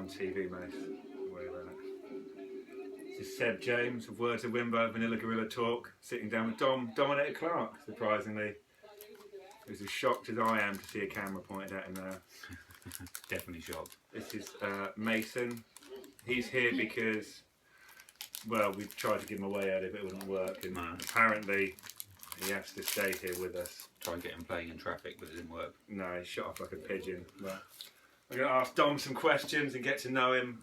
on TV, mate. Worry about it. This is Seb James of Words of Wimbo, Vanilla Gorilla Talk, sitting down with Dominator Clark, surprisingly. Who's as shocked as I am to see a camera pointed at him now. Definitely shocked. This is Mason. He's here because, well, we've tried to give him away at it, but it wouldn't work. And apparently, he has to stay here with us. Try and get him playing in traffic, but it didn't work. No, he shot off like a pigeon. But I'm going to ask Dom some questions and get to know him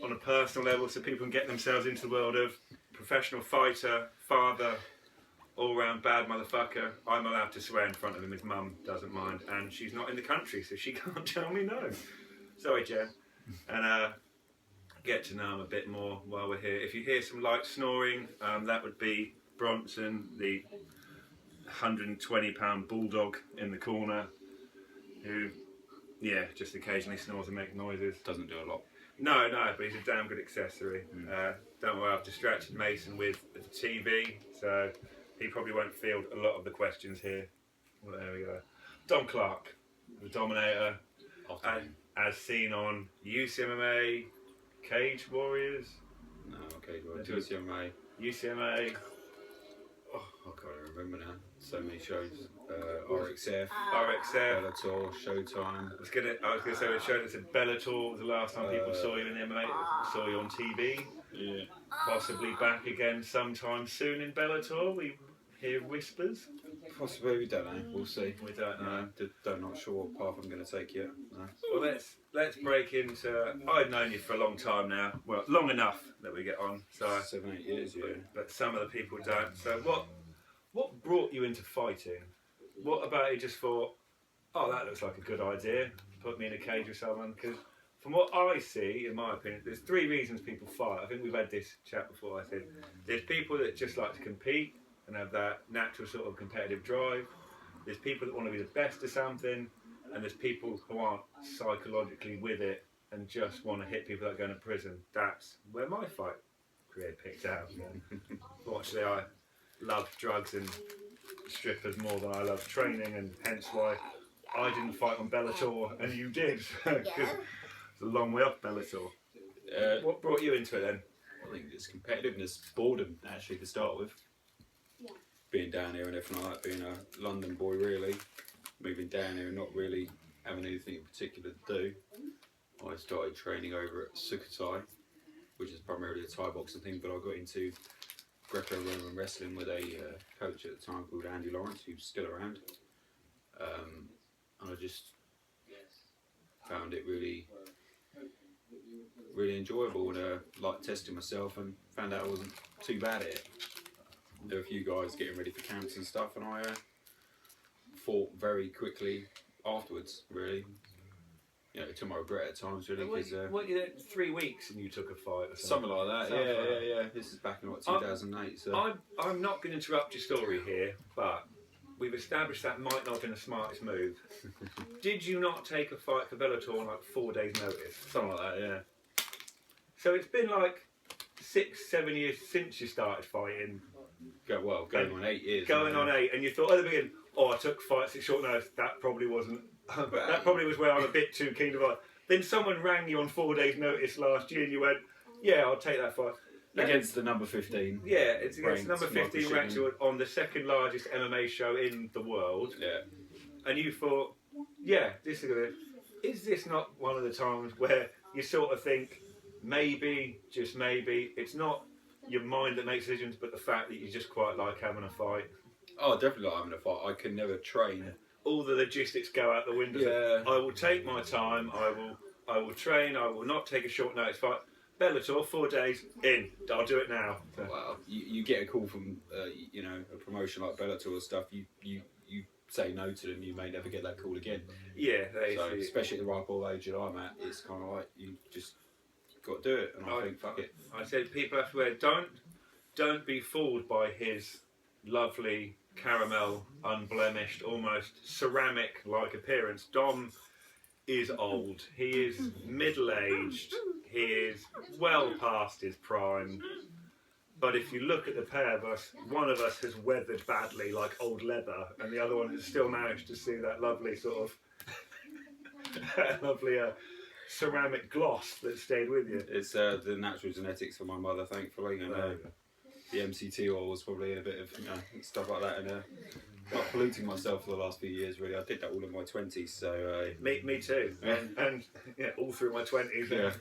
on a personal level so people can get themselves into the world of professional fighter, father, all-round bad motherfucker. I'm allowed to swear in front of him. His mum doesn't mind, and she's not in the country, so she can't tell me no. Sorry, Jen. And get to know him a bit more while we're here. If you hear some light snoring, that would be Bronson, the 120-pound bulldog in the corner, who, yeah, just occasionally snores and makes noises. Doesn't do a lot. No, but he's a damn good accessory. Don't worry, I've distracted Mason with the TV, so he probably won't field a lot of the questions here. Well, there we go. Dom Clark, the Dominator, as seen on UCMMA, Cage Warriors. No, Cage Warriors. UCMA. Oh, I can't remember now. So many shows. RXF, Bellator, Showtime. I was gonna say we showed it to Bellator was the last time people saw you in the MMA. Saw you on TV. Yeah. Possibly back again sometime soon in Bellator. We hear whispers. Possibly, we don't know. We'll see. We don't know. Don't not sure what path I'm going to take yet. No. Well, let's break into. I've known you for a long time now. Well, long enough that we get on. So 7-8 years, yeah. But some of the people don't. So what brought you into fighting? What about you just thought, oh, that looks like a good idea. Put me in a cage with someone. Because from what I see, in my opinion, there's 3 reasons people fight. I think we've had this chat before. I said there's people that just like to compete and have that natural sort of competitive drive. There's people that want to be the best at something, and there's people who aren't psychologically with it and just want to hit people that are going to prison. That's where my fight career picked out. Fortunately, I love drugs and strippers more than I love training, and hence why I didn't fight on Bellator and you did. It's a long way off Bellator. What brought you into it then? I think it's competitiveness, boredom actually to start with. Being down here and everything like that, being a London boy really, moving down here and not really having anything in particular to do. I started training over at Sukhothai, which is primarily a Thai boxing thing, but I got into Greco-Roman wrestling with a coach at the time called Andy Lawrence, who's still around. And I just found it really enjoyable and like testing myself, and found out I wasn't too bad at it. There were a few guys getting ready for camps and stuff, and I fought very quickly afterwards, really. You know, to my regret at times, really. What, you did 3 weeks and you took a fight or something like that, yeah. This is back in, 2008. So I'm not going to interrupt your story here, but we've established that might not have been the smartest move. Did you not take a fight for Bellator on like 4 days' notice? Something like that, yeah. So it's been like 6-7 years since you started fighting. Going on 8 years. Going on 8, and you thought at the beginning, oh, I took fights at short notice. That probably wasn't. That probably was where I'm a bit too keen to fight. Then someone rang you on 4 days' notice last year, and you went, yeah, I'll take that fight. Against the number 15. Yeah, it's against number 15 ranked on the second largest MMA show in the world. Yeah. And you thought, yeah, this is good. Is this not one of the times where you sort of think, maybe, just maybe, it's not your mind that makes decisions, but the fact that you just quite like having a fight? Oh, definitely like having a fight. I can never train. All the logistics go out the window. Yeah. I will take my time. I will train. I will not take a short notice fight. Bellator, 4 days in. I'll do it now. Well, you get a call from a promotion like Bellator or stuff. You say no to them, you may never get that call again. Yeah. So especially at the ripe old age that I'm at, it's kind of like you just got to do it. And I think fuck it. I said people have to wear. Don't be fooled by his lovely caramel, unblemished, almost ceramic-like appearance. Dom is old. He is middle-aged. He is well past his prime. But if you look at the pair of us, one of us has weathered badly like old leather, and the other one has still managed to see that lovely sort of lovely ceramic gloss that stayed with you. It's the natural genetics for my mother, thankfully, and the MCT oil was probably a bit of stuff like that, and not polluting myself for the last few years. Really, I did that all in my 20s. So me too, and all through my 20s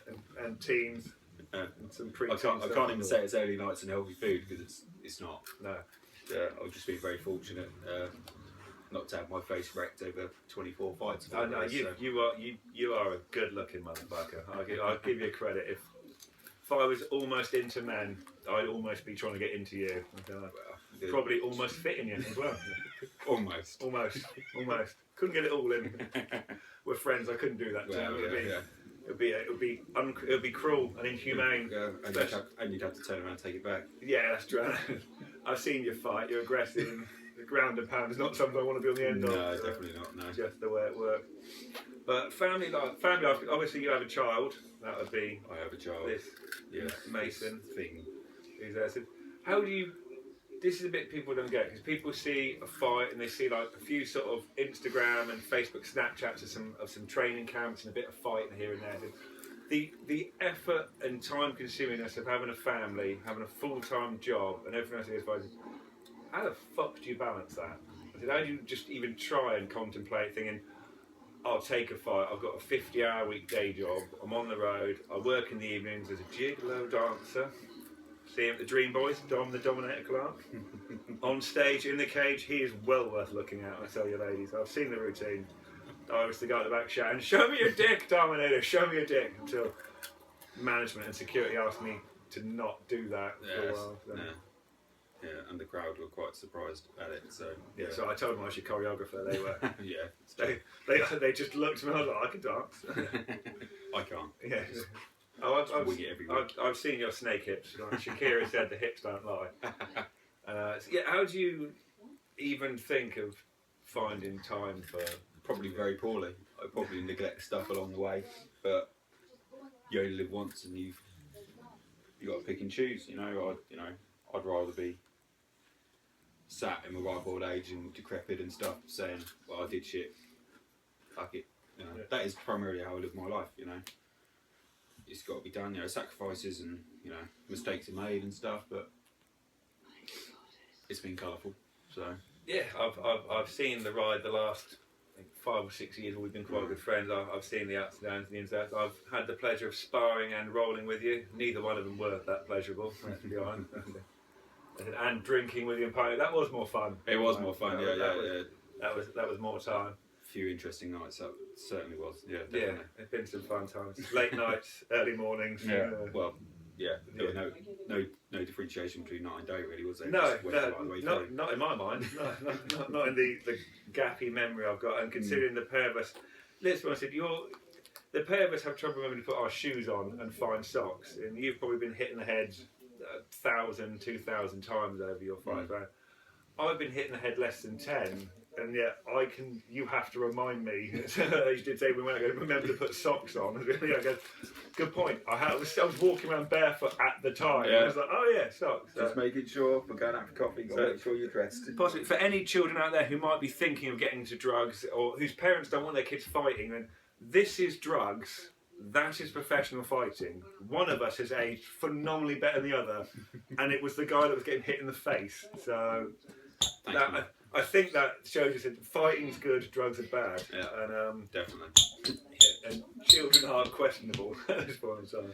and teens. And some I can't even say it's early nights and healthy food because it's not. No. I've just been very fortunate not to have my face wrecked over 24 fights. I know you are a good-looking motherfucker. I'll give you credit. If I was almost into men, I'd almost be trying to get into you. Probably almost fitting you as well. Almost. Couldn't get it all in. We're friends. I couldn't do that. It'd be cruel and inhumane. And you'd have to turn around and take it back. Yeah, that's true. I've seen you fight. You're aggressive. The ground and pound is not something I want to be on the end of. No, definitely not. No. Just the way it works. But family life. Obviously, you have a child. That would be. I have a child. This Mason thing. Who's there? So how do you? This is a bit people don't get because people see a fight and they see like a few sort of Instagram and Facebook Snapchats of some training camps and a bit of fighting here and there. The effort and time consumingness of having a family, having a full-time job and everything else. How the fuck do you balance that? How do you just even try and contemplate thinking, I'll take a fight, I've got a 50-hour week day job, I'm on the road, I work in the evenings as a gigolo dancer. See him at the Dream Boys, Dom the Dominator Clark. On stage, in the cage, he is well worth looking at, I tell you ladies. I've seen the routine. I was the guy at the back shouting, show me your dick, Dominator, show me your dick, until management and security asked me to not do that for a while. So. Yeah, and the crowd were quite surprised at it. So so I told them I was your choreographer. They were. They just looked at me. I was like, I can dance. I can't. Yeah. Wing it every week. I've seen your snake hips. Like Shakira said, the hips don't lie. How do you even think of finding time for? Probably very poorly. I probably neglect stuff along the way, but you only live once, and you got to pick and choose. I'd rather be sat in my ripe old age and decrepit and stuff, saying, "Well, I did shit. Fuck it." That is primarily how I live my life. It's got to be done. Sacrifices and mistakes are made and stuff, but it's been colourful. So yeah, I've seen the ride the last 5 or 6 years. We've been quite good friends. I've seen the ups and downs and the ins and outs. I've had the pleasure of sparring and rolling with you. Neither one of them were that pleasurable. Let's be honest. And drinking with you and partying. That was more fun. It was more fun. That was more time. A few interesting nights. That certainly was. Yeah, definitely. Yeah, it's been some fun times. Late nights, early mornings. There was no differentiation between night and day, really, was there? Not in my mind. Not in the gappy memory I've got. And considering the pair of us, let's be honest, the pair of us have trouble remembering to put our shoes on and find socks. And you've probably been hitting the head 1,000, 2,000 times over your fights. I've been hitting the head less than 10. And yet, you have to remind me. As you did say, we weren't going to remember to put socks on. I go, good point. I was walking around barefoot at the time. Yeah. I was like, oh yeah, socks. Just making sure we're going out for coffee. Make sure you're dressed. Possibly for any children out there who might be thinking of getting into drugs or whose parents don't want their kids fighting, then this is drugs. That is professional fighting. One of us has aged phenomenally better than the other, and it was the guy that was getting hit in the face. So I think that shows us that fighting's good, drugs are bad. Yeah, and definitely. Yeah, and children are questionable at this point in time.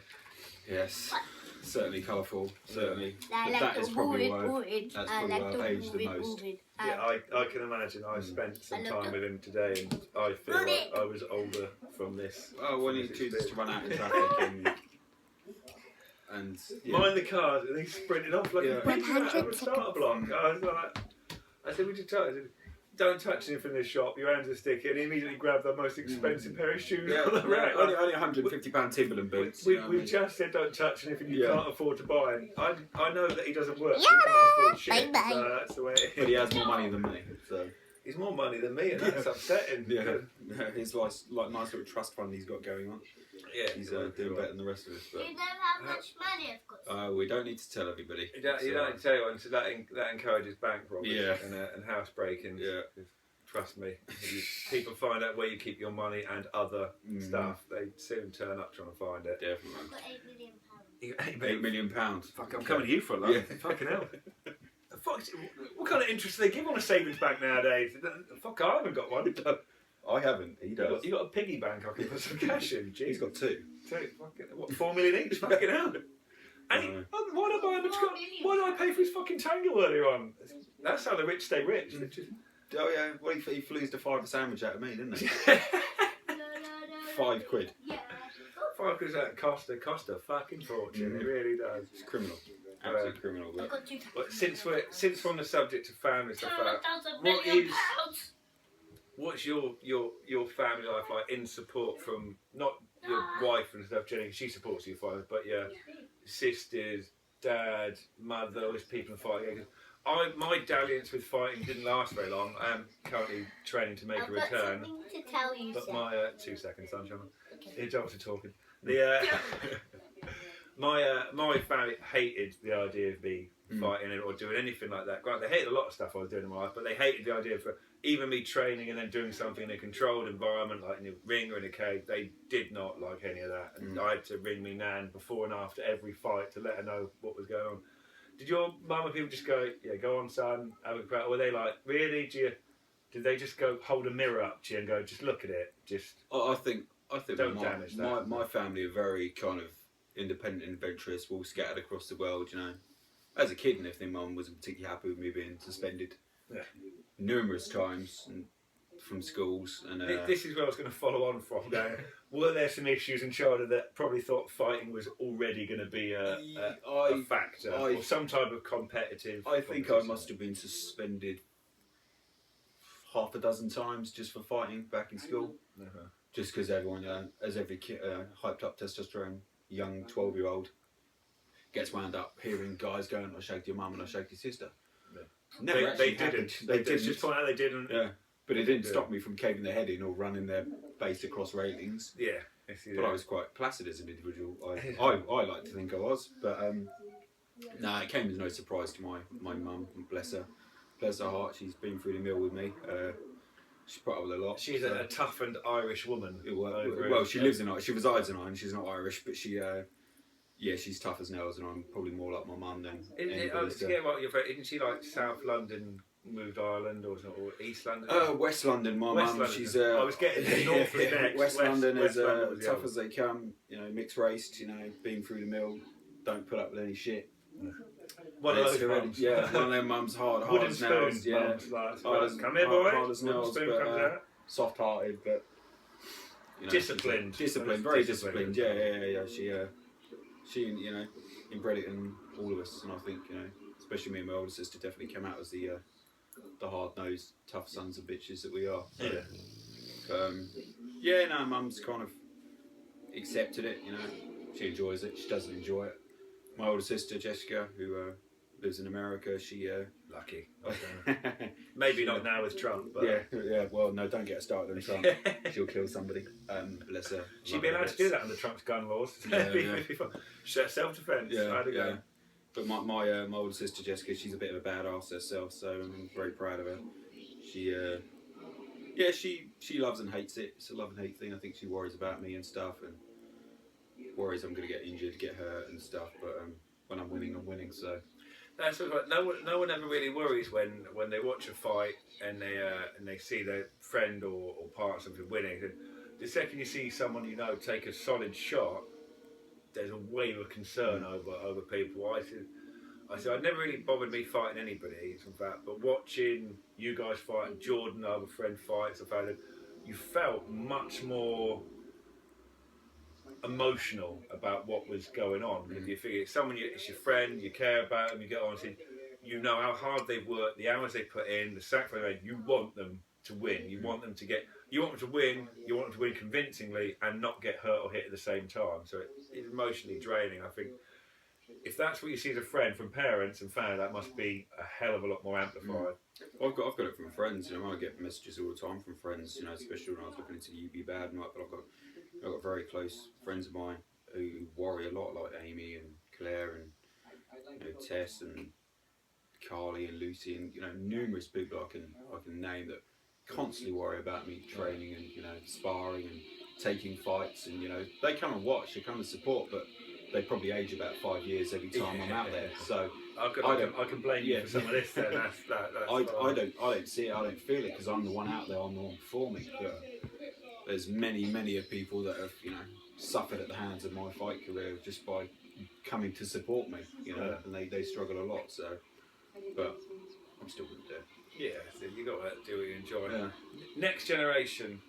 Yes, certainly colourful. Certainly, that is probably why I've aged the most. Yeah, I can imagine. I spent some time with him today, and I feel like I was older from this. Oh, when he chooses to run out in traffic and mind the cars, and he sprinted off like a pig out of a starter block. I said, would you touch? I said, don't touch anything in this shop, your hands are sticky. And he immediately grabbed the most expensive pair of shoes on the rack. Only £150 Timberland boots. We just said don't touch anything you can't afford to buy. And I know that he doesn't work. He can't afford shit. So that's the way it is. But he has more money than me. So. He's more money than me, and that's upsetting. Yeah, his nice little trust fund he's got going on. Yeah, he's doing better than the rest of us. But you know how much money I've got. We don't need to tell everybody. You don't need to tell anyone, so that encourages bank robberies and house breaking. Yeah. Trust me. People find out where you keep your money and other stuff. They soon turn up trying to find it. Definitely. I've got £8 million. You got £8 million. Fuck, I'm coming to you for a lot. Yeah. Fucking hell. Fuck, what kind of interest do they give on a savings bank nowadays? Fuck, I haven't got one. I haven't. He does. You got a piggy bank I can put some cash in. Jeez. He's got two. Fucking, what, 4 million each? Fucking hell. And why don't I pay for his fucking tango earlier on? That's how the rich stay rich. Oh yeah, well he flew to $5 a sandwich out of me, didn't he? £5. Yeah. £5 cost a fucking fortune. It really does. It's criminal. Absolute criminal. I've got £2. But since we're on the subject of family stuff, what's your family life like in support from not your wife and stuff, Jenny? She supports you, fine, but your sisters, dad, mother, all these people fighting. My dalliance with fighting didn't last very long. I am currently training to make a return. I've got something to tell you, but sir. my 2 seconds, sunshine. Okay. Your jobs are talking. My family hated the idea of me fighting or doing anything like that. Granted, they hated a lot of stuff I was doing in my life, but they hated the idea of even me training and then doing something in a controlled environment like in a ring or in a cage. They did not like any of that, and I had to ring me nan before and after every fight to let her know what was going on. Did your mum and people just go, yeah, go on, son, have a crack? Or were they like, really? Did they just go hold a mirror up to you and go, just look at it, just? I think don't damage that. My family are very kind of independent and adventurous, all scattered across the world, you know. As a kid, and if their mum wasn't particularly happy with me being suspended numerous times from schools. And this is where I was going to follow on from. Going, were there some issues in childhood that probably thought fighting was already going to be a factor, or some type of competitive? I think I must have been suspended half a dozen times just for fighting back in school. Just because everyone, as every kid, hyped up testosterone, young 12-year-old gets wound up hearing guys going, I shagged your mum and I shagged your sister. Never they didn't. They didn't. Just point out they didn't. Yeah, but it didn't stop me from caving their head in or running their face across railings. Yeah. But I was quite placid as an individual. I like to think I was, but no, it came as no surprise to my mum. Bless her heart. She's been through the mill with me. She's put up with a lot. She's a toughened Irish woman. Well, she lives in Ireland. She resides in Ireland. She's not Irish, but she's tough as nails, and I'm probably more like my mum than anybody. Isn't she like South London, moved Ireland, or East London? West London. My mum, she's. I was getting the north was next. West London is London was tough as they come. You know, mixed race. You know, been through the mill. Don't put up with any shit. One of those mums. Yeah, one of them mums, hard as nails. Yeah, come here, boy. Hard as nails, but soft-hearted, but you know, disciplined. Very disciplined. Yeah. She, you know, inbred it in all of us, and I think, you know, especially me and my older sister, definitely came out as the hard-nosed, tough sons of bitches that we are. So, mum's kind of accepted it. You know, she enjoys it. She doesn't enjoy it. My older sister Jessica, who lives in America, she lucky. Maybe not now with Trump. But yeah. Well, no, don't get her started on Trump. She'll kill somebody. Bless her. She'd be allowed to do that under Trump's gun laws. Self-defense. Yeah. But my older sister Jessica, she's a bit of a badass herself, so I'm very proud of her. She loves and hates it. It's a love and hate thing. I think she worries about me and stuff, and worries I'm going to get injured, get hurt and stuff. But when I'm winning. So that's sort of like no one ever really worries when they watch a fight and they see their friend or partner something winning. The second you see someone you know take a solid shot, there's a wave of concern over people. I said I'd never really bothered me fighting anybody, in fact, but watching you guys fight and Jordan, our other friend, fights, you felt much more emotional about what was going on, because you figure it's your friend, you care about them, you get on, you know how hard they've worked, the hours they put in, the sacrifice they made. You want them to win, you want them to win convincingly and not get hurt or hit at the same time. So it's emotionally draining. I think if that's what you see as a friend from parents and family, that must be a hell of a lot more amplified. Well, I've got it from friends. You know, I get messages all the time from friends. You know, especially when I was looking into the UB bad night. But I've got very close friends of mine who worry a lot, like Amy and Claire and Tess and Carly and Lucy and numerous people I can name that constantly worry about me training and sparring and taking fights, and they come and watch, they come and support, but they probably age about 5 years every time I'm out there. So I can blame you for some of this. Then I don't see it, I don't feel it, because I'm the one out there, I'm the one performing. But there's many of people that have suffered at the hands of my fight career just by coming to support me, and they struggle a lot. So, but I'm still going to do it. Yeah, so you got to do what you enjoy. Yeah. Next generation,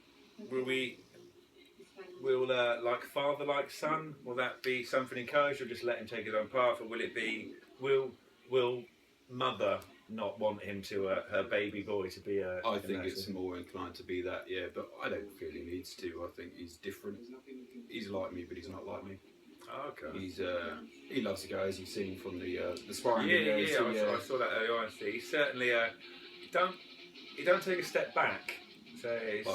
will like father, like son? Will that be something encouraged, or just let him take his own path, or will it be will mother not want him to her baby boy to be a? I think it's more inclined to be that, yeah, but I don't feel he needs to. I think he's different. He's like me, but he's not like me. Okay. He loves to go, as you've seen from the sparring videos. Yeah, I saw that earlier on. He certainly he don't take a step back. So it's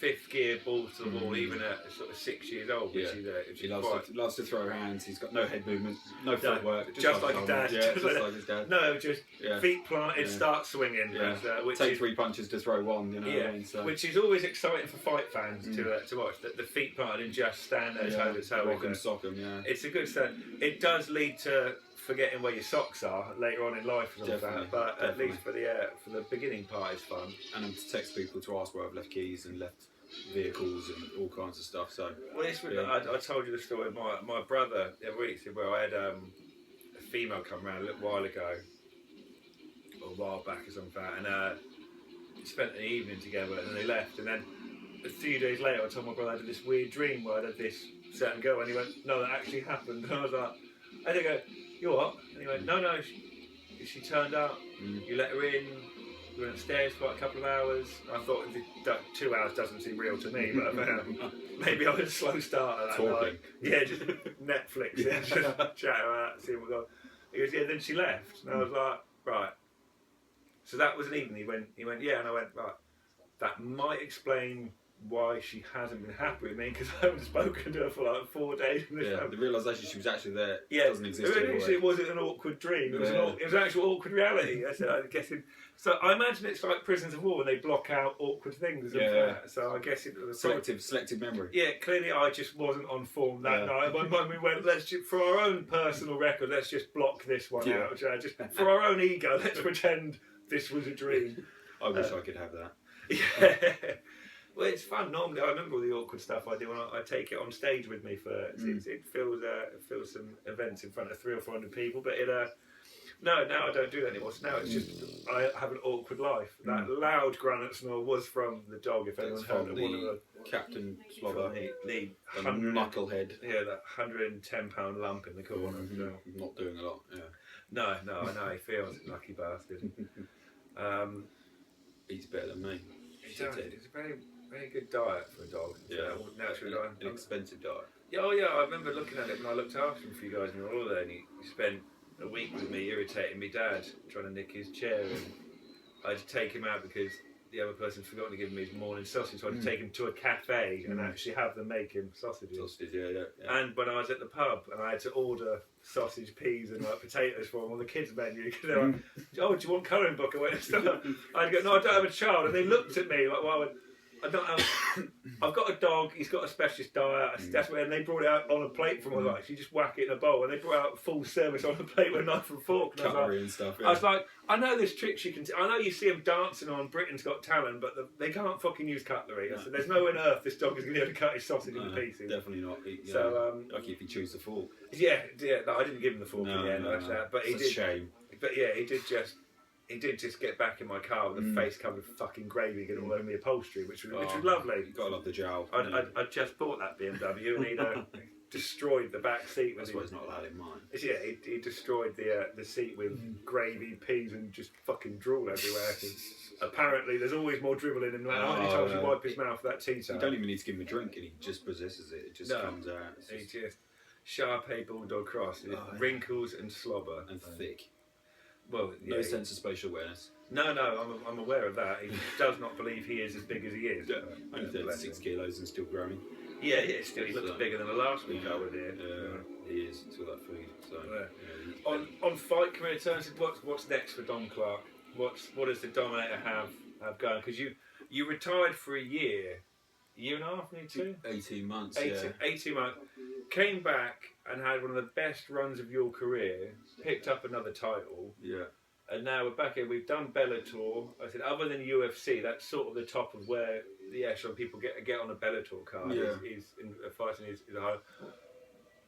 fifth gear, ball to the wall, even at sort of 6 years old. Yeah. He loves to throw hands. He's got no head movement, no footwork, just like his dad. Yeah, just like his dad. No, just feet planted, start swinging. Yeah. Which take 3 punches to throw 1. Which is always exciting for fight fans to watch. The feet planted and just stand there toe to toe. Rock 'em, sock 'em, yeah. It's a good stand. It does lead to forgetting where your socks are later on in life and all that, but at least for the beginning part, it's fun. And I'm to text people to ask where I've left keys and left vehicles and all kinds of stuff. So I told you the story of my brother the other week. Where I had a female come around a little while ago, or a while back or something, and spent an evening together, and then they left, and then a few days later I told my brother I had this weird dream where I had this certain girl, and he went, "No, that actually happened." And I was like, I didn't go, "You what?" And he went, "No, she turned up, you let her in, we went upstairs for like a couple of hours." I thought 2 hours doesn't seem real to me, but maybe I was a slow starter that night. Yeah, just Netflix, just chat her out, see what we got. He goes, "Yeah," then she left. And I was like, right. So that was an evening. He went, "Yeah," and I went, right. That might explain why she hasn't been happy with me, because I haven't spoken to her for like 4 days. The realisation she was actually there doesn't exist anymore. anymore. It wasn't an awkward dream. It was an actual awkward reality. I'm guessing. So I imagine it's like prisons of war when they block out awkward things. So I guess it was selective memory. Yeah, clearly I just wasn't on form that night. When we went, for our own personal record, let's just block this one out. Just for our own ego, let's pretend this was a dream. I wish I could have that. Yeah. Well, it's fun. Normally, I remember all the awkward stuff I do, and I take it on stage with me for. It fills some events in front of 300 or 400 people. But now I don't do that anymore. So now it's just I have an awkward life. That loud granite snore was from the dog. If anyone's heard of one of the Captain Slobber, the knucklehead. Yeah, that 110-pound lump in the corner. Not doing a lot. Yeah. No, I know he feels lucky bastard. Eats better than me. It's a very good diet for a dog. Naturally an expensive diet. Yeah, I remember looking at it when I looked after him for you guys on your holiday, and he spent a week with me irritating me dad, trying to nick his chair, and I had to take him out because the other person forgot to give him his morning sausage, so I had to take him to a cafe and actually have them make him sausages. Yeah. And when I was at the pub and I had to order sausage, peas and like potatoes for them on the kids menu, because they were like, "Oh, do you want colouring book?" I had to go, "No, I don't have a child," and they looked at me like, "Well, I don't have. I've got a dog. He's got a specialist diet." That's when they brought it out on a plate from. I was like, "You just whack it in a bowl," and they brought out full service on a plate with a knife and fork. Cutlery and stuff. Yeah. I was like, "I know there's tricks you can. I know you see them dancing on Britain's Got Talent, but they can't fucking use cutlery." I said, "There's no way on earth this dog is going to be able to cut his sausage into pieces." Definitely not. Lucky if he chews the fork. Yeah. No, I didn't give him the fork in the end. But it's a shame. But yeah, he did just get back in my car with a face covered with fucking gravy getting all over the upholstery, which was lovely. You've got to love the jowl. I just bought that BMW and he'd destroyed the back seat. That's why he's not allowed in mine. Yeah, he destroyed the seat with gravy, peas and just fucking drool everywhere. Apparently there's always more dribble in him now. He told you to wipe his mouth with that tea towel. You don't even need to give him a drink and he just possesses it. It just comes out. He just Shar-Pei Bulldog Cross. Wrinkles and slobber. And thick. Well, no sense of spatial awareness. No, I'm aware of that. He does not believe he is as big as he is. Only 36 kilos and still growing. Yeah, still he looks bigger than the last week I was here. He is. It's all that food. So, on fight career terms, what's next for Don Clark? what does the Dominator have going? Because you retired for a year and a half, nearly 2? 18 months. 18 months. Came back and had one of the best runs of your career. Picked up another title. Yeah. And now we're back here. We've done Bellator. I said, other than UFC, that's sort of the top of where the echelon people get on a Bellator card. Yeah. Is in fighting is a high.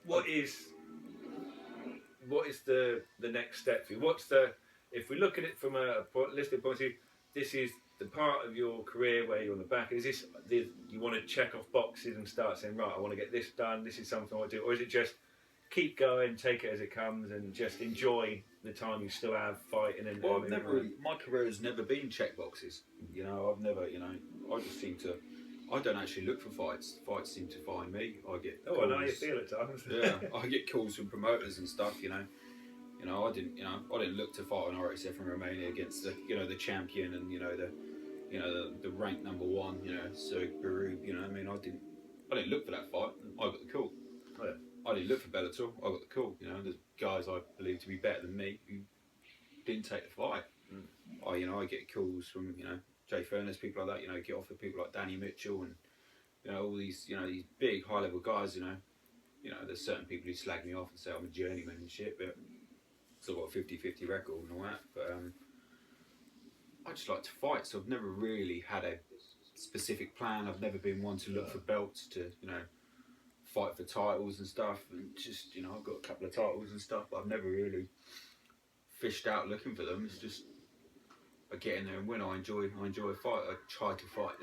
What is the next step for you? If we look at it from a listed point of view, this is the part of your career where you're on the back. Is this you want to check off boxes and start saying, right, I want to get this done. This is something I want to do, or is it just keep going, take it as it comes, and just enjoy the time you still have fighting? And well, my career has never been check boxes. You know, I've never. You know, I just seem to. I don't actually look for fights. Fights seem to find me. I get. Oh, I know you feel at times. Yeah, I get calls from promoters and stuff. You know, I didn't look to fight an RXF in Romania against the champion and the ranked number 1. You know, so Baru. You know, I mean, I didn't look for that fight. I got the call. Oh, yeah. I didn't look for Bellator. I got the call. You know, there's guys I believe to be better than me who didn't take the fight. I get calls from Jay Furness, people like that. You know, get offered people like Danny Mitchell and all these these big high level guys. You know, there's certain people who slag me off and say I'm a journeyman and shit, but so I've got a 50-50 record and all that. But I just like to fight, so I've never really had a specific plan. I've never been one to look for belts to fight for titles and stuff, and just I've got a couple of titles and stuff, but I've never really fished out looking for them. It's just I get in there and when I enjoy a fight. I try to fight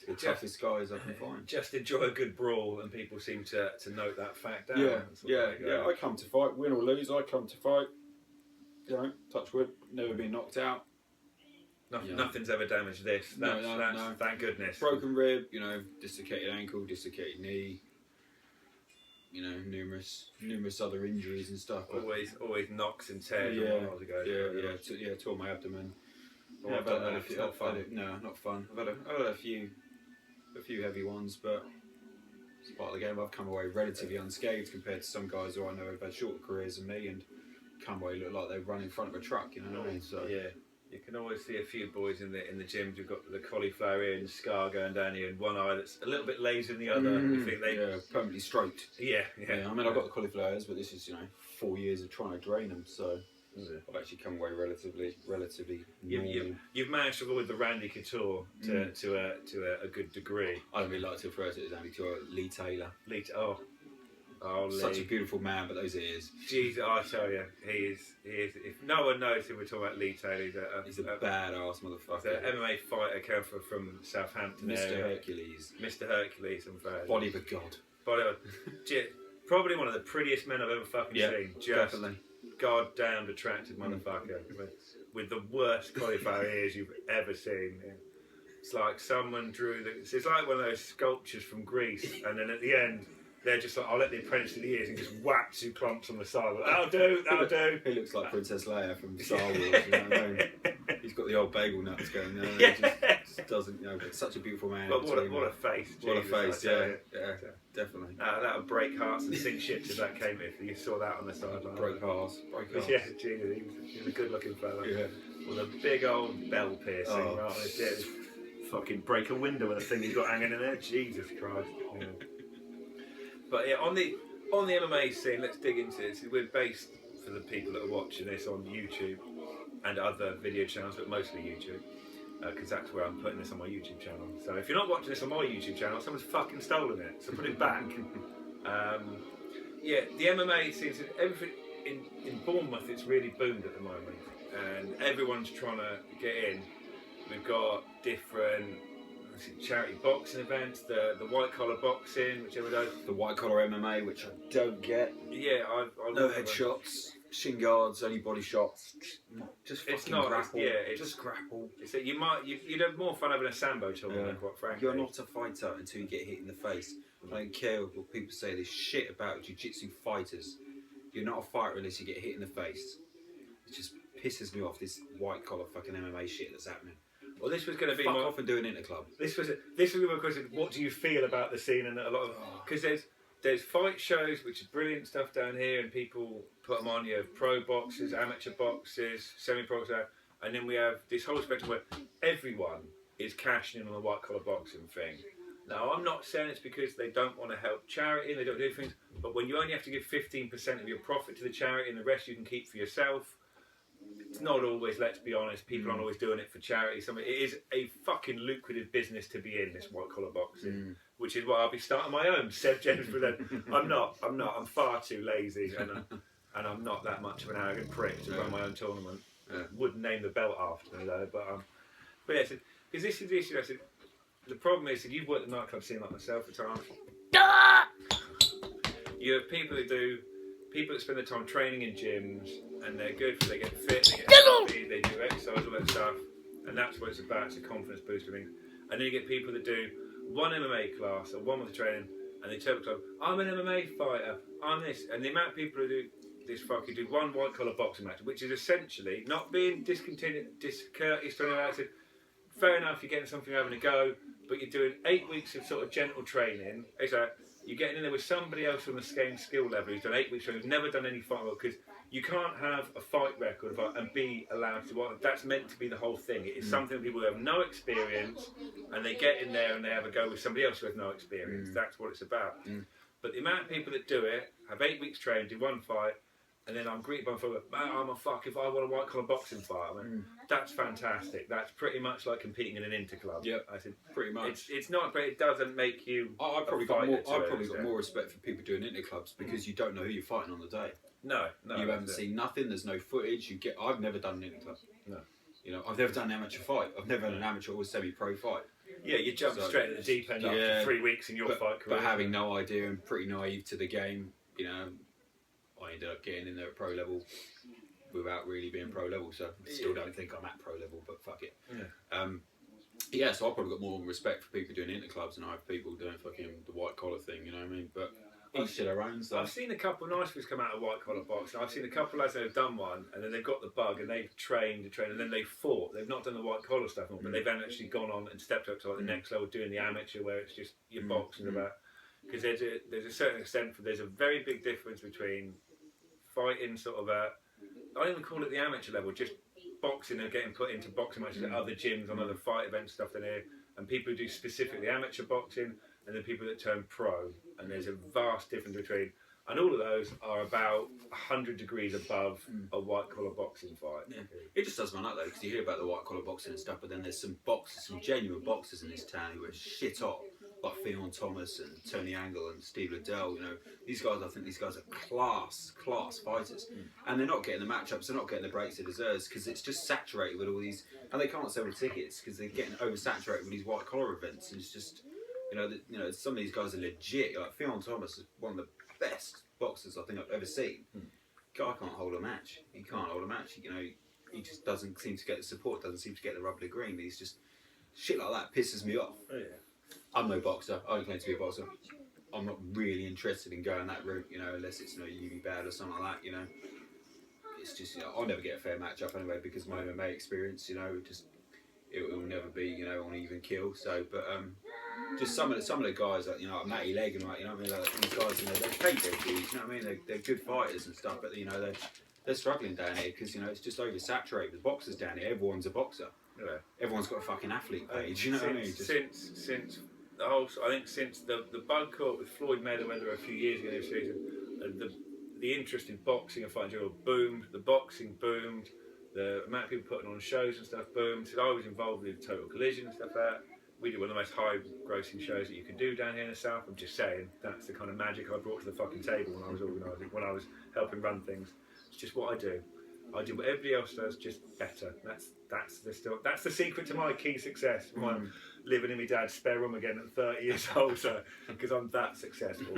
the toughest guys I can find. Just enjoy a good brawl, and people seem to note that fact down. Yeah. I come to fight, win or lose. I come to fight. Touch wood, never been knocked out. Nothing's ever damaged this. No. Thank goodness. Broken rib, dislocated ankle, dislocated knee. Numerous other injuries and stuff. Always knocks and tears. Tore my abdomen. It's not fun. No, not fun. I've had a few heavy ones, but it's part of the game. I've come away relatively unscathed compared to some guys who I know have had shorter careers than me and come away look like they run in front of a truck. You know what I mean? So yeah. You can always see a few boys in the gyms who've got the cauliflower ear and scar going down here, and one eye that's a little bit lazy than the other. You think permanently stroked. Yeah. I mean, I've got the cauliflower ears, but this is 4 years of trying to drain them, so I've actually come away relatively. You've managed to avoid the Randy Couture to a good degree. I don't really like to refer to it as Randy Couture. Lee Taylor. Oh, such a beautiful man, but those ears. Jesus, I tell you, he is. If no one knows who we're talking about, Lee Taylor, he's a badass motherfucker. He's an MMA fighter, came from Southampton. Mr. Hercules. Mr. Hercules, I'm afraid. Body of a god. Probably one of the prettiest men I've ever fucking seen. Just definitely. Goddamn attractive motherfucker with the worst cauliflower ears you've ever seen. Yeah. It's like someone drew it's like one of those sculptures from Greece, and then at the end. They're just like, I'll let the apprentice do the ears and just whack 2 clumps on the side. That'll do. He looks like Princess Leia from Star Wars. You know what I mean? He's got the old bagel nuts going there. Yeah. Just doesn't, but such a beautiful man. But what a face. What Jesus, a face, yeah, definitely. That would break hearts and sink ships if that came, if you saw that on the sideline. Break hearts. Yeah, Jesus, he was a good looking fella. Yeah. With a big old bell piercing right on his head. Fucking break a window with a thing he's got hanging in there. Jesus Christ. Yeah. But yeah, on the MMA scene, let's dig into it. So we're based, for the people that are watching this, on YouTube and other video channels, but mostly YouTube, because that's where I'm putting this on my YouTube channel. So if you're not watching this on my YouTube channel, someone's fucking stolen it. So put it back. The MMA scene, everything in Bournemouth, it's really boomed at the moment, and everyone's trying to get in. We've got different charity boxing events, the white collar boxing, whichever those. The white collar MMA, which I don't get. Yeah, I no headshots, shin guards, only body shots. Just fucking grapple. Just grapple. You'd have more fun having a sambo tournament, quite frankly. You're not a fighter until you get hit in the face. I don't care what people say this shit about jiu-jitsu fighters. You're not a fighter unless you get hit in the face. It just pisses me off, this white collar fucking MMA shit that's happening. Well, this was going to be fuck off and do an interclub. This was my question. What do you feel about the scene? And a lot of because there's fight shows which are brilliant stuff down here, and people put them on. You have pro boxers, amateur boxers, semi-pro, and then we have this whole spectrum where everyone is cashing in on the white collar boxing thing. Now, I'm not saying it's because they don't want to help charity and they don't do things, but when you only have to give 15% of your profit to the charity and the rest you can keep for yourself, it's not always, let's be honest, people aren't always doing it for charity. So it is a fucking lucrative business to be in, this white collar boxing, which is why I'll be starting my own. Seb James present. I'm far too lazy and I'm not that much of an arrogant prick to run my own tournament. Wouldn't name the belt after me though, but yeah, because this is the issue. I said, the problem is that you've worked the nightclub scene like myself at times. You have people that spend their time training in gyms and they're good, they get fit, they get healthy, they do exercise, all that stuff, and that's what it's about. It's a confidence booster thing. And then you get people that do one MMA class or one with the training, and they tell the club, "I'm an MMA fighter, I'm this," and the amount of people who do this fucking do one white collar boxing match, which is essentially not being discourteous to anyone else. Fair enough, you're getting something, having a go, but you're doing 8 weeks of sort of gentle training. It's like you're getting in there with somebody else on the same skill level who's done 8 weeks training, who's never done any fight work, because you can't have a fight record and be allowed to. That's meant to be the whole thing. It is something people who have no experience and they get in there and they have a go with somebody else who has no experience. That's what it's about. But the amount of people that do it, have 8 weeks training, do one fight, and then I'm greeted by a fellow, "Man, I'm a fuck if I want a white collar boxing fight." I mean, that's fantastic. That's pretty much like competing in an interclub. Yeah, I said pretty much. It's not, but it doesn't make you. I've probably got more respect for people doing interclubs because you don't know who you're fighting on the day. No. You haven't seen nothing. There's no footage. I've never done an interclub. No. You know, I've never done an amateur fight. I've never done an amateur or semi-pro fight. Yeah, you jump straight at the deep end after 3 weeks in your fight career. But having no idea and pretty naive to the game, you know, I ended up getting in there at pro level without really being pro level. So I still don't think I'm at pro level, but fuck it. Yeah. So I've probably got more respect for people doing interclubs than I have people doing fucking the white collar thing. You know what I mean? But each to their own. So I've seen a couple of nice ones come out of white collar boxing. I've seen a couple of lads that have done one and then they've got the bug and they've trained and then they've fought. They've not done the white collar stuff, but they've actually gone on and stepped up to like the next level, doing the amateur where it's just your boxing about. Because there's a certain extent, there's a very big difference between fighting sort of I don't even call it the amateur level, just boxing and getting put into boxing matches at other gyms on other fight events stuff than here, and people who do specifically amateur boxing, and then people that turn pro, and there's a vast difference between, and all of those are about 100 degrees above a white collar boxing fight. Yeah. It just does man up though, because you hear about the white collar boxing and stuff, but then there's some genuine boxers in this town who are shit hot, like Theon Thomas and Tony Angle and Steve Liddell. You know, these guys, I think these guys are class fighters, and they're not getting the matchups, they're not getting the breaks they deserve because it's just saturated with all these, and they can't sell the tickets because they're getting oversaturated with these white collar events, and it's just, you know, some of these guys are legit. Like Theon Thomas is one of the best boxers I think I've ever seen. Guy can't hold a match. He can't hold a match. You know, he just doesn't seem to get the support. Doesn't seem to get the rub of the green. He's just shit like that pisses me off. Oh, yeah. I'm no boxer. I don't claim to be a boxer. I'm not really interested in going that route, you know, unless it's really bad or something like that, you know. It's just, you know, I'll never get a fair match up anyway because of my MMA experience, you know, it will never be, you know, on even kill. So, but just some of the guys, like, you know, like Matty Leg and like, you know what I mean, like these guys, you know, they pay their dues, you know what I mean, they're good fighters and stuff, but you know, they're struggling down here because, you know, it's just oversaturated with boxers down here. Everyone's a boxer. Yeah. Everyone's got a fucking athlete page, you know what I mean? Since the whole, I think since the bug caught with Floyd Mayweather a few years ago this season, the interest in boxing and fighting general boomed. The boxing boomed. The amount of people putting on shows and stuff boomed. So I was involved with Total Collision and stuff like that. We did one of the most high-grossing shows that you could do down here in the south. I'm just saying, that's the kind of magic I brought to the fucking table when I was organising, when I was helping run things. It's just what I do. I do what everybody else does, just better. That's the secret to my key success. I'm living in my dad's spare room again at 30 years old, so because I'm that successful.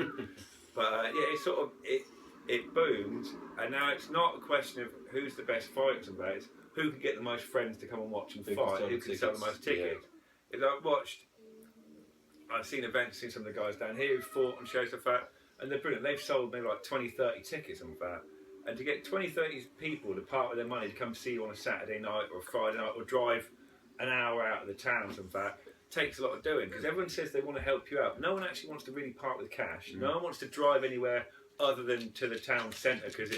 But yeah, it sort of it boomed, and now it's not a question of who's the best fighters and that. It's who can get the most friends to come and watch and fight. Who can sell the most tickets? Yeah. I've seen events, seen some of the guys down here who fought and shows the fact, and they're brilliant. They've sold maybe like 20, 30 tickets on that. And to get 20, 30 people to part with their money to come see you on a Saturday night or a Friday night or drive an hour out of the town, some fact, takes a lot of doing because everyone says they want to help you out. No one actually wants to really part with cash. No one wants to drive anywhere other than to the town centre because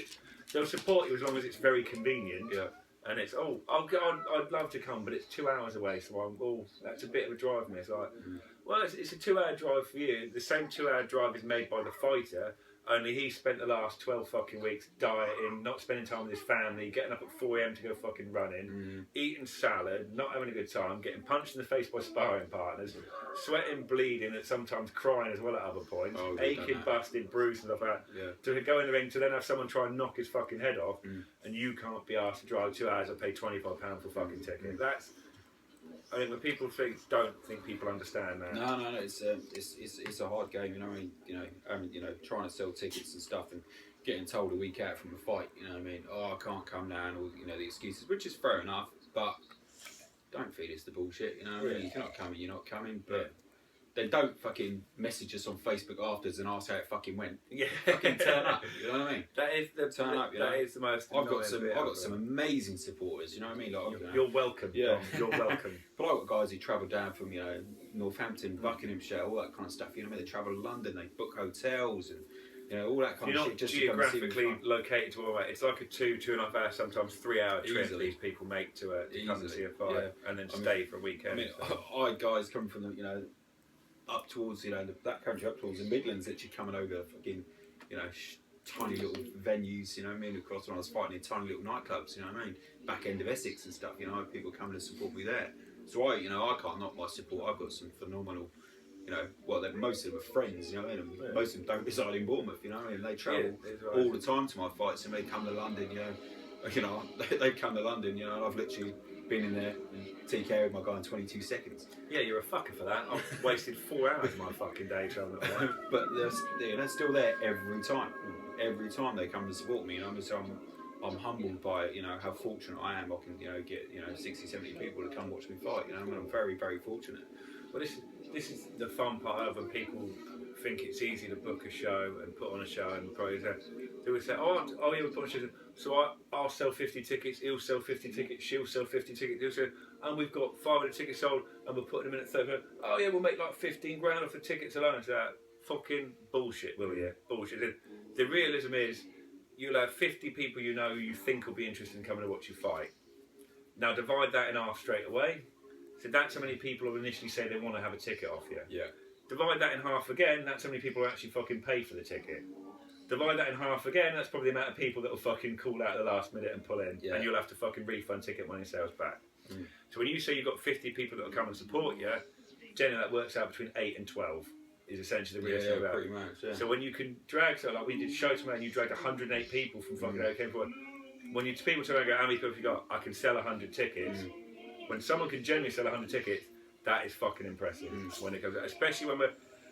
they'll support you as long as it's very convenient. Yeah. And it's I'd love to come, but it's 2 hours away, so that's a bit of a drive for me. It's like, well, it's a 2-hour drive for you. The same 2-hour drive is made by the fighter. Only he spent the last 12 fucking weeks dieting, not spending time with his family, getting up at 4 AM to go fucking running, eating salad, not having a good time, getting punched in the face by sparring partners, sweating, bleeding, and sometimes crying as well at other points, aching, busted, bruised and stuff like that. To go in the ring to then have someone try and knock his fucking head off, and you can't be asked to drive 2 hours and pay £25 for a fucking ticket. I mean, when people don't think people understand that. No, it's a hard game, you know. Trying to sell tickets and stuff, and getting told a week out from a fight, you know what I mean? Oh, I can't come now, and all the excuses, which is fair enough, but don't feed us the bullshit, you know what I mean? If you're not coming, you're not coming, but they don't fucking message us on Facebook afterwards and ask how it fucking went. Yeah, fucking turn up. You know what I mean? That is the turn up. You know? That is the most. I've got some amazing supporters. You know what I mean? Like, you're welcome. Yeah, you're welcome. But I've got guys who travel down from Northampton, Buckinghamshire, all that kind of stuff. You know what I mean? They travel to London. They book hotels and all that kind of shit. Just geographically located to all that. It's like a 2.5 hour, sometimes 3 hour trip these people make to come to see a fight and then stay for a weekend. I mean, I had guys coming from the up towards that country, up towards the Midlands, actually coming over fucking tiny little venues, you know what I mean? Of course, when I was fighting in tiny little nightclubs, you know what I mean? Back end of Essex and stuff, I had people coming to support me there. So I can't knock my support. I've got some phenomenal, most of them are friends, you know what I mean? And most of them don't reside in Bournemouth, you know what I mean? They travel all the time to my fights, and they come to London, they come to London, and I've literally been in there and TK with my guy in 22 seconds. Yeah, you're a fucker for that. I've wasted 4 hours of my fucking day travelling away. But they're still there every time. Every time they come to support me, so I'm humbled by how fortunate I am. I can get 60, 70 people to come watch me fight. I'm very, very fortunate. Well, this is the fun part of when people think it's easy to book a show and put on a show, and probably they would say, oh yeah, we'll put on a show. So I'll sell 50 tickets, he'll sell 50 tickets, she'll sell 50 tickets, and we've got 500 tickets sold, and we're putting them in at 30. Oh yeah, we'll make like 15 grand off the tickets alone. So fucking bullshit, will you? Bullshit. The realism is, you'll have 50 people you think will be interested in coming to watch you fight. Now divide that in half straight away. So that's how many people will initially say they want to have a ticket off you. Yeah. Divide that in half again, that's how many people will actually fucking pay for the ticket. Divide that in half again, that's probably the amount of people that will fucking call out at the last minute and pull in. Yeah. And you'll have to fucking refund ticket money sales back. So when you say you've got 50 people that will come and support you, generally that works out between 8 and 12 is essentially the real pretty much, yeah. So when you can drag, like we did show tomorrow and you dragged 108 people from fucking OK forward. When people turn around and go, how many people have you got? I can sell 100 tickets. When someone can generally sell 100 tickets, that is fucking impressive when it comes out. Especially when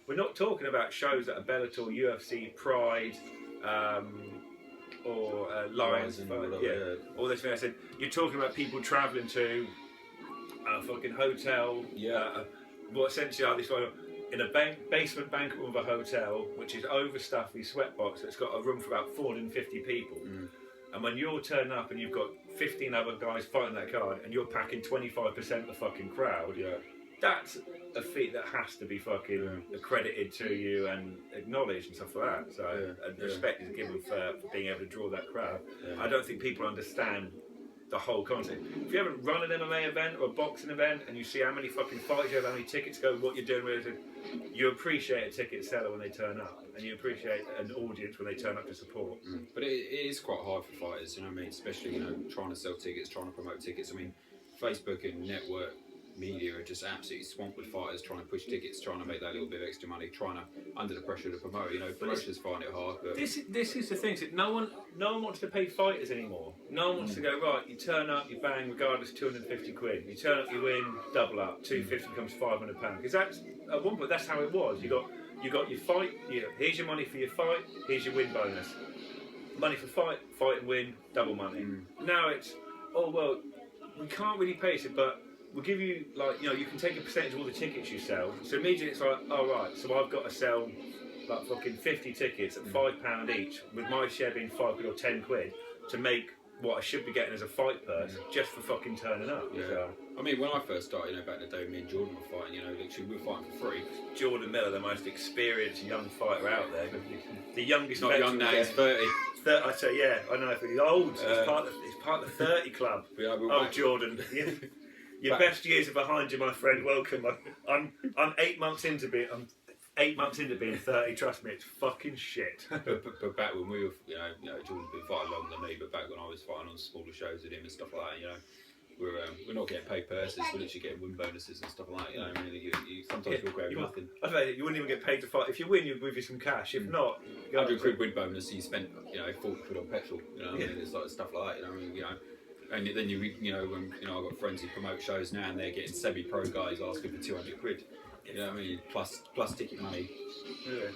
we're not talking about shows that are Bellator, UFC, Pride, or Lions, all this thing. I said, you're talking about people travelling to a fucking hotel, essentially are this one in a basement banquet room of a hotel, which is overstuffed, these sweatbox that's got a room for about 450 people. And when you're turning up and you've got 15 other guys fighting that card, and you're packing 25% of the fucking crowd, that's a feat that has to be fucking accredited to you and acknowledged and stuff like that. So respect is given for being able to draw that crowd. I don't think people understand the whole concept. If you haven't run an MMA event or a boxing event and you see how many fucking fights you have, how many tickets go, what you're doing with it, you appreciate a ticket seller when they turn up, and you appreciate an audience when they turn up to support. But it is quite hard for fighters, you know what I mean? Especially trying to sell tickets, trying to promote tickets. I mean, Facebook and network media are just absolutely swamped with fighters trying to push tickets, trying to make that little bit of extra money, trying to under the pressure to promote. Promotions find it hard. But this is the thing. No one wants to pay fighters anymore. No one wants to go, right, you turn up, you bang, regardless, 250 quid. You turn up, you win, double up, 250 becomes £500. Because that's at one point that's how it was. You got your fight. Here's your money for your fight. Here's your win bonus. Money for fight and win, double money. Now it's we can't really pay it, but we'll give you, you can take a percentage of all the tickets you sell. So immediately it's like, right, so I've got to sell like fucking 50 tickets at £5 each, with my share being £5 or 10 quid, to make what I should be getting as a fight purse just for fucking turning up. Yeah. So. I mean, when I first started, back in the day, me and Jordan were fighting. Literally, we were fighting for free. Jordan Miller, the most experienced young fighter out there. The youngest. Not young now, he's 30. I say, yeah, I know. But he's old. He's part of the 30 club. Jordan. Yeah. Your best years are behind you, my friend. Welcome. I'm 8 months into being. I'm 8 months into being 30. Trust me, it's fucking shit. but back when we were, Jordan's been fighting longer than me. But back when I was fighting on smaller shows with him and stuff like that, we're not getting paid purses. We're literally getting win bonuses and stuff like that. I mean, you sometimes you'll grab nothing. I say you wouldn't even get paid to fight. If you win, you'll give you some cash. If not, 100 quid win bonus. You spent 40 quid on petrol. I mean, it's like stuff like that. And then when I've got friends who promote shows now, and they're getting semi-pro guys asking for 200 quid. You know what I mean? Plus ticket money. Yeah.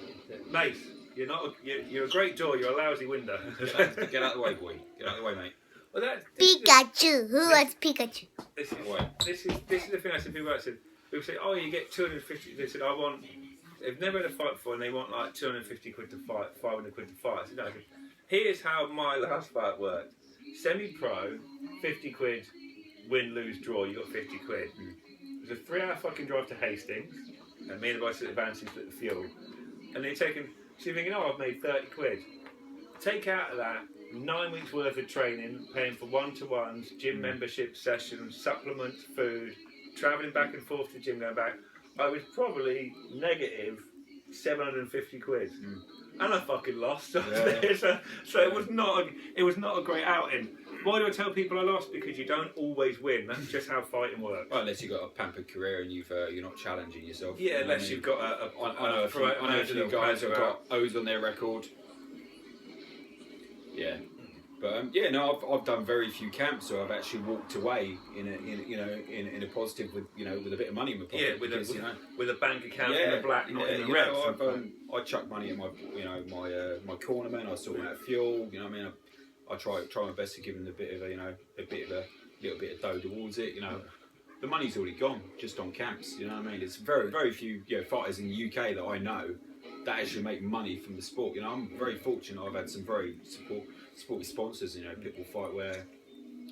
Mate, you're a great door. You're a lousy window. Get out of the way, boy. Get out of the way, mate. Well, Pikachu. Who was Pikachu? This is the thing I said. People say, oh, you get 250. They said, they've never had a fight before, and they want like 250 quid to fight, 500 quid to fight. I said, no. Here's how my last fight worked. Semi-pro, 50 quid, win, lose, draw. You got 50 quid. It was a 3-hour fucking drive to Hastings, and me and the boys at Advantage split the fuel. And they're taking, so you're thinking, oh, I've made 30 quid. Take out of that 9 weeks worth of training, paying for one-to-ones, gym membership sessions, supplements, food, travelling back and forth to the gym, going back. I was probably negative 750 quid. And I fucking lost. Yeah. so it was not a great outing. Why do I tell people I lost? Because you don't always win. That's just how fighting works. Well, unless you've got a pampered carear and you're not challenging yourself. Yeah, unless you've got I know a few guys who've got O's on their record. Yeah, but I've done very few camps, so I've actually walked away in a positive with with a bit of money in my pocket. Yeah, with a bank account in the black, not in the red. I chuck money in my my cornerman. I sort out fuel. I try my best to give them a little bit of dough towards it. The money's already gone just on camps. You know what I mean? It's very few fighters in the UK that I know that actually make money from the sport. I'm very fortunate. I've had some very supportive sponsors. Pitbull Fightwear,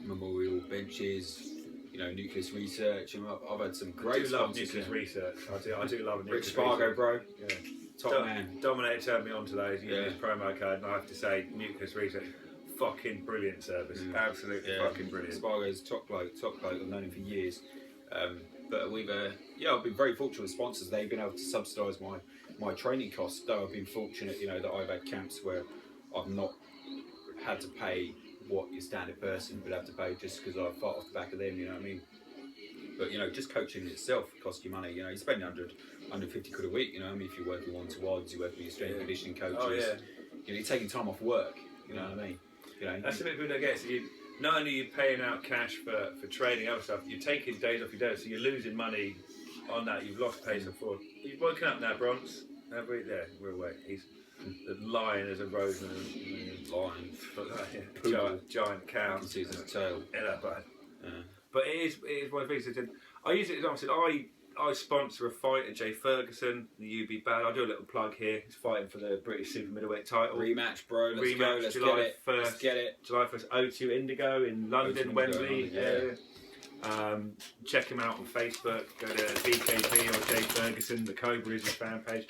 Memorial Benches, Nucleus Research. I've had some great sponsors. I do love Nucleus Research. I do love Nucleus Rick Spargo, bro. Yeah. Top man. Dominator turned me on to those. His promo code, and I have to say, Nucleus Research, fucking brilliant service. Absolutely fucking brilliant. Spargo's top bloke. I've known him for years. But we've I've been very fortunate with sponsors. They've been able to subsidise my training costs. Though I've been fortunate, that I've had camps where I've not had to pay what your standard person would have to pay just because I fought off the back of them. You know what I mean? But just coaching itself costs you money. You spend 150 quid a week. I mean, if you're working one-to-ones, you're working with your strength and conditioning coaches. Oh, yeah. You're taking time off work. You know what I mean? That's the bit people don't get. So not only are you paying out cash for training other stuff, you're taking days off your day, so you're losing money on that. You've lost pay for. You've woken up now, Bronx. We're awake. He's the lion as a rose and Lion. giant cow. You can see his tail. But it is one of the things. I use it as example. I sponsor a fight at Jay Ferguson, the UB Bad. I'll do a little plug here. He's fighting for the British super middleweight title. Rematch, bro. Let's go. Let's July get it. 1st, Let's get it. July 1st, O2 Indigo in London, Wembley. Check him out on Facebook. Go to BKP or Jay Ferguson. The Cobra is his fan page.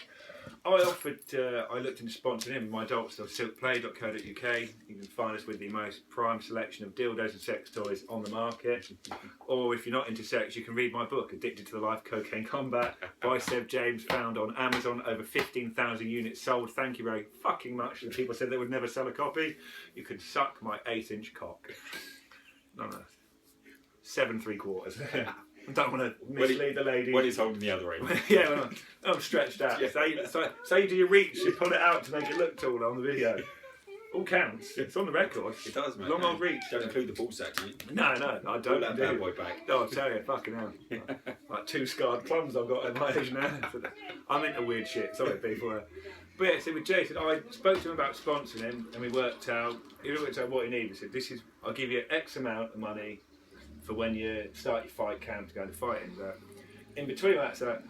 I looked into sponsoring him. My adult stuff, silkplay.co.uk. You can find us with the most prime selection of dildos and sex toys on the market. Or if you're not into sex, you can read my book, Addicted to the Life Cocaine Combat, by Seb James, found on Amazon. Over 15,000 units sold. Thank you very fucking much. The people said they would never sell a copy. You could suck my 8-inch cock. No. 7 3/4. I don't want to mislead the lady. When he's holding the other end. Yeah, when I'm stretched out. So you do your reach, you pull it out to make it look taller on the video. All counts. It's on the record. It does, mate. Long old reach. Don't include the ball sack, mate. No, I don't. Pull that bad boy back. No, I'll tell you, fucking hell. Like 2 scarred plums I've got at my age now. I'm into weird shit. Sorry, people. But yeah, so with Jason, I spoke to him about sponsoring him, and we worked out what he needed. He said, I'll give you X amount of money for when you start your fight camp to go to fighting. But in between that, so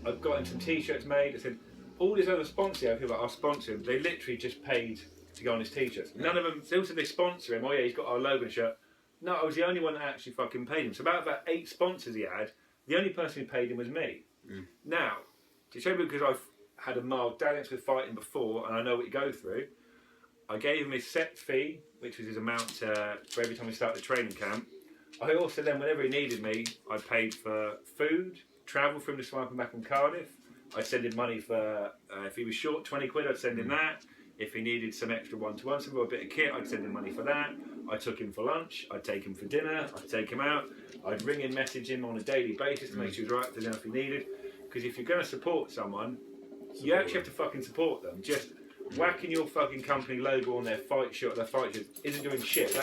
I've got him some t-shirts made. I said, all these other sponsors, people that are sponsoring, they literally just paid to go on his t-shirts. None of them. Still said they sponsor him. Oh yeah, he's got our logo shirt. No, I was the only one that actually fucking paid him. So about 8 sponsors he had. The only person who paid him was me. Now, to show you because I've had a mild dalliance with fighting before and I know what you go through, I gave him his set fee, which was his amount for every time we started the training camp. I also then, whenever he needed me, I paid for food, travel for him to Swipe and back from Cardiff. I'd send him money for, if he was short 20 quid, I'd send him that. If he needed some extra one-to-one, some a bit of kit, I'd send him money for that. I took him for lunch, I'd take him for dinner, I'd take him out. I'd ring and message him on a daily basis to make sure he was right, to know if he needed. Because if you're going to support someone, you actually have to fucking support them. Just whacking your fucking company logo on their fight shirt isn't doing shit.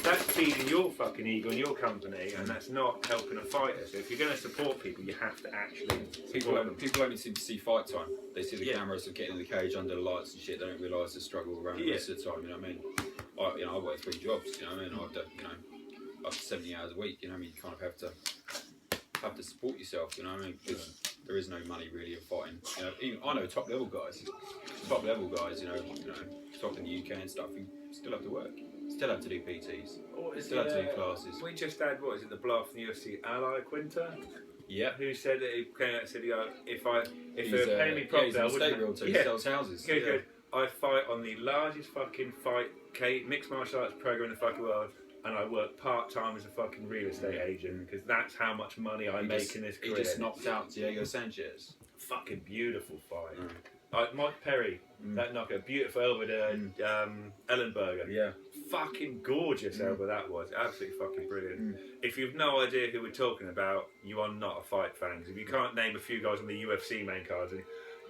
That's feeding your fucking ego and your company, and that's not helping a fighter. So if you're going to support people, you have to actually support them. People only seem to see fight time. They see the cameras of getting in the cage under the lights and shit. They don't realise the struggle around the rest of the time. You know what I mean? I work 3 jobs. You know what I mean? I've done, up to 70 hours a week. You know what I mean? You kind of have to support yourself. You know what I mean? Because there is no money really in fighting. You know, even, I know top level guys. You know, top in the UK and stuff. You still have to work. Still have to do PTs. Still have to do classes. We just had the blow from the UFC ally Quinter. Yeah. Who said that he came out and said, if they were paying me properly, he's I a wouldn't. state realtor. He sells houses. Good. I fight on the largest fucking mixed martial arts program in the fucking world, and I work part time as a fucking real estate agent because that's how much money I make in this career. He just knocked out Diego Sanchez. Fucking beautiful fight. Mike Perry, that knocker, beautiful elbow to Ellenberger. Yeah. Fucking gorgeous elbow that was. Absolutely fucking brilliant. If you've no idea who we're talking about, you are not a fight fan. If you can't name a few guys on the UFC main cards,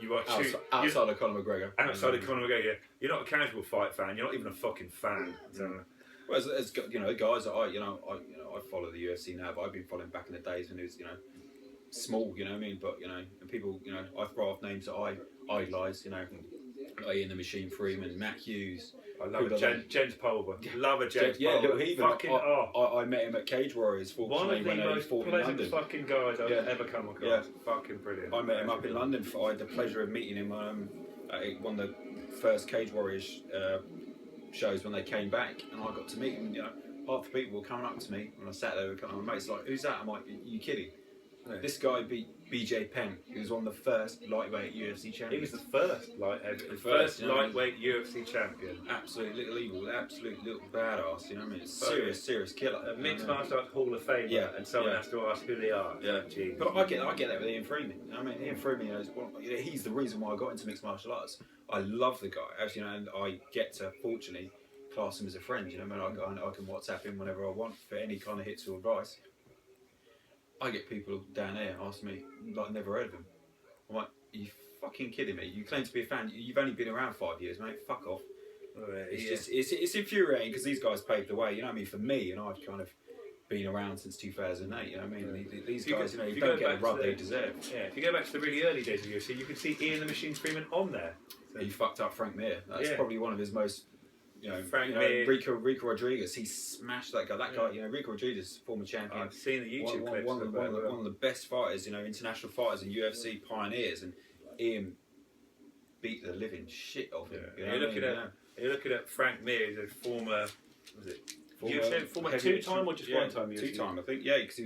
you are outside of Conor McGregor. Outside of Conor McGregor, you're not a casual fight fan. You're not even a fucking fan. So. Well, as guys that I follow the UFC now, but I've been following back in the days when it was small. You know what I mean? But and people, I throw off names that I idolise. Like Ian the Machine Freeman, Matt Hughes. I love it. James Pulver. Love a James Pulver. Yeah, Little Heathen. Fucking I met him at Cage Warriors. One of the most pleasant fucking guys I've ever come across. Yeah. Fucking brilliant. I met him up in London. I had the pleasure of meeting him at one of the first Cage Warriors shows when they came back, and I got to meet him. Half the people were coming up to me when I sat there with my mates, like, "Who's that?" I'm like, "Are you kidding?" Yeah. This guy beat BJ Penn. He was one of the first lightweight UFC champions. He was the first lightweight UFC champion. Absolute little evil, absolute little badass. You know what I mean? Serious killer. Mixed martial arts Hall of Famer, and someone has to ask who they are. Yeah, but I get that with Ian Freeman. I mean, Ian Freeman he's the reason why I got into mixed martial arts. I love the guy, actually, and I get to fortunately class him as a friend. You know, I mean, I can WhatsApp him whenever I want for any kind of hits or advice. I get people down there ask me, like, never heard of him. I'm like, are you fucking kidding me? You claim to be a fan. You've only been around 5 years, mate. Fuck off. It's infuriating because these guys paved the way. You know what I mean? For me, and I've kind of been around since 2008. You know what I mean? These guys, you don't get the rub they deserve. Yeah. If you go back to the really early days of UFC, you can see Ian the Machine Freeman on there. So. He fucked up Frank Mir. That's probably one of his most. Rico Rodriguez, he smashed that guy. That guy, Rico Rodriguez, former champion. I've seen the YouTube clips. One of the best fighters, international fighters and UFC pioneers, and Ian beat the living shit off him. You're looking at Frank Mir, the former, former 2-time or just 1-time UFC? 2-time, I think. Yeah, because he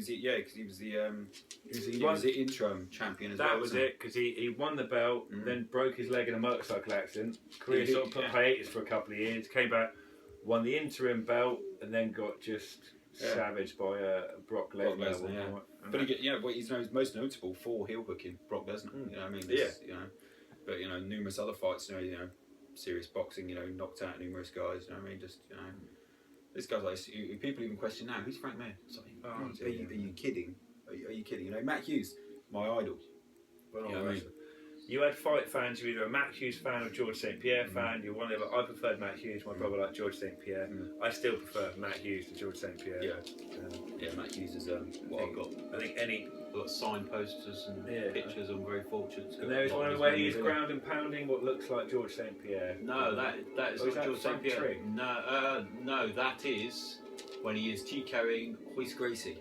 was the interim champion as well. That was it, because he won the belt, then broke his leg in a motorcycle accident. Career sort of put hiatus for a couple of years. Came back, won the interim belt, and then got just savaged by Brock Lesnar. But he's most notable for heel hooking Brock Lesnar. You know what I mean? But numerous other fights. Serious boxing. Knocked out numerous guys. You know what I mean? This guy's like, people even question now, who's Frank Mir? Are you kidding? Are you kidding? Matt Hughes, my idol. You had fight fans, you were either a Matt Hughes fan or George St. Pierre fan. You're one of I preferred Matt Hughes, my brother liked George St. Pierre. I still prefer Matt Hughes to George St. Pierre. Matt Hughes is what I've got. I think I've got signed posters and pictures. I'm very fortunate. And there is one where he's ground and pounding what looks like George St. Pierre. No, that is not George St. Pierre. No, that is when he is TKOing Royce Gracie.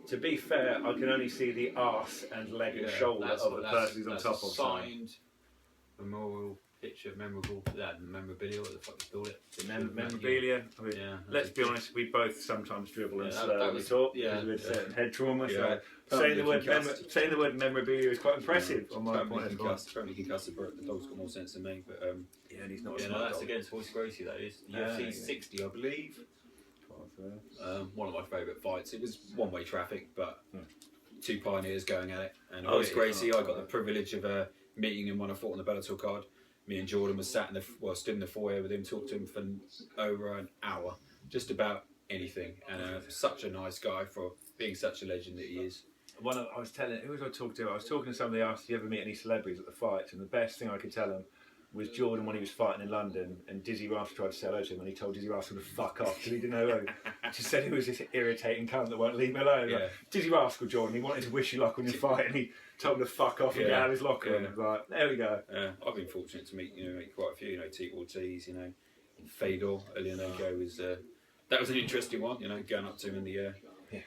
To be fair, I can only see the arse and leg and shoulder of the person who's on top of. Signed memorial picture of memorabilia, what the fuck you call it? Memorabilia. I mean, Yeah. let's be honest, we both sometimes dribble and Yeah, slur that when we was- talk yeah. because we had certain head trauma. Yeah. So saying the word memorabilia is quite impressive on my point of view. Apparently concussed, the dog's got more sense than me, but Yeah, and he's not a Yeah, smart no, that's dog. against Royce Gracie. That is UFC yeah. 60, I believe. One of my favourite fights. It was one-way traffic, but two pioneers going at it. And Oh, Royce yeah. Gracie, I got the privilege of meeting him when I fought on the Bellator card. Me and Jordan was sat stood in the foyer with him, talked to him for over an hour, just about anything. And such a nice guy for being such a legend that he is. Who was I talking to? I was talking to somebody else. Do you ever meet any celebrities at the fights? And the best thing I could tell him was Jordan when he was fighting in London, and Dizzy Rascal tried to say hello to him, and he told Dizzy Rascal to fuck off because he didn't know who. Just said he was this irritating cunt that won't leave me alone. Yeah. Like, Dizzy Rascal, Jordan, he wanted to wish you luck on your fight, and he told him to fuck off and get out of his locker room. Like, there we go. I've been fortunate to meet quite a few. Tito Ortiz, Fedor Emelianenko was that was an interesting one. Going up to him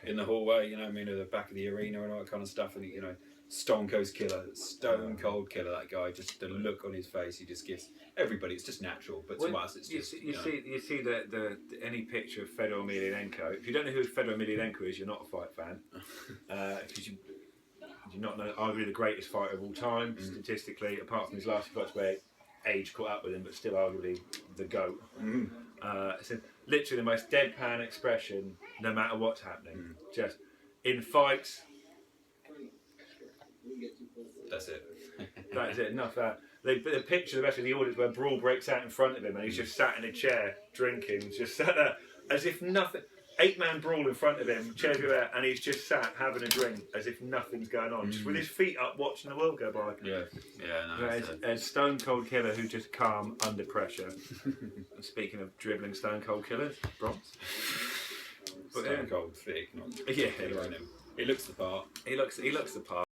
in the hallway. At the back of the arena and all that kind of stuff. And Stone Cold Killer, that guy. Just the look on his face, he just gives everybody. It's just natural, but to us, it's just you see the any picture of Fedor Emelianenko. If you don't know who Fedor Emelianenko is, you're not a fight fan. Because you do not know arguably the greatest fighter of all time statistically, apart from his last few fights where age caught up with him, but still arguably the GOAT. It's literally the most deadpan expression, no matter what's happening. Just in fights. That's it. That is it. Enough of that. The picture, the rest of the audience, where Brawl breaks out in front of him and he's just sat in a chair drinking, just sat there as if nothing. 8-man brawl in front of him, chairs go there, and he's just sat having a drink as if nothing's going on, just with his feet up, watching the world go by. A Stone Cold Killer who just calm under pressure. Speaking of dribbling Stone Cold Killers, Bronx. Stone Cold thick, not yeah, he looks the part. He looks the part.